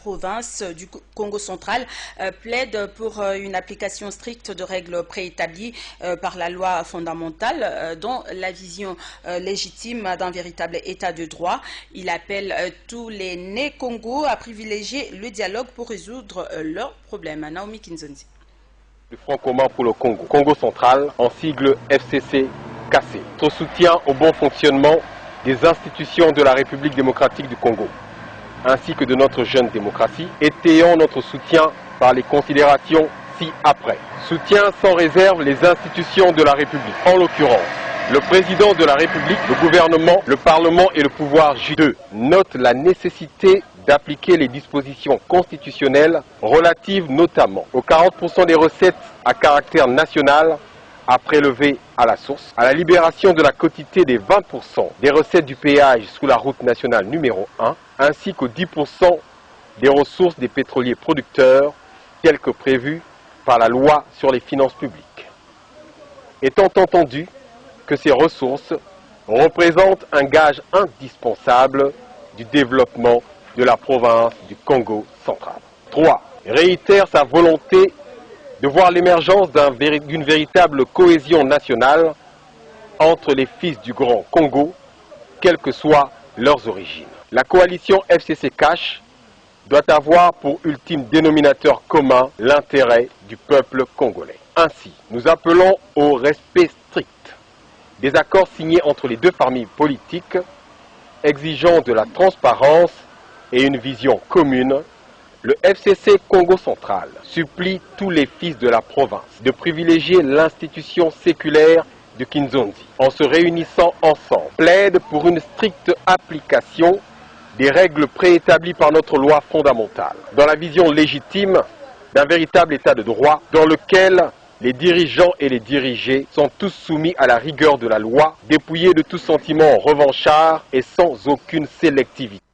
province du Congo central plaide pour une application stricte de règles préétablies par la loi fondamentale dont la vision légitime d'un véritable état de droit. Il appelle tous les Né-Congo à privilégier le dialogue pour résoudre leurs problèmes. Naomi Kinzonzi. Le Front commun pour le Congo, Congo central, en sigle FCC-KC. Notre soutien au bon fonctionnement des institutions de la République démocratique du Congo, ainsi que de notre jeune démocratie, étayant notre soutien par les considérations ci-après. Soutien sans réserve les institutions de la République, en l'occurrence le président de la République, le gouvernement, le Parlement et le pouvoir judiciaire. Note la nécessité d'appliquer les dispositions constitutionnelles relatives notamment aux 40% des recettes à caractère national à prélever à la source, à la libération de la quotité des 20% des recettes du péage sous la route nationale numéro 1, ainsi qu'aux 10% des ressources des pétroliers producteurs, telles que prévues par la loi sur les finances publiques. Étant entendu que ces ressources représentent un gage indispensable du développement de la province du Congo central. 3. Réitère sa volonté de voir l'émergence d'une véritable cohésion nationale entre les fils du Grand Congo, quelles que soient leurs origines. La coalition FCC-CACH doit avoir pour ultime dénominateur commun l'intérêt du peuple congolais. Ainsi, nous appelons au respect strict des accords signés entre les deux familles politiques, exigeant de la transparence et une vision commune. Le FCC Congo central supplie tous les fils de la province de privilégier l'institution séculaire de Kinzonzi en se réunissant ensemble, plaide pour une stricte application des règles préétablies par notre loi fondamentale, dans la vision légitime d'un véritable état de droit dans lequel les dirigeants et les dirigés sont tous soumis à la rigueur de la loi, dépouillés de tout sentiment revanchard et sans aucune sélectivité.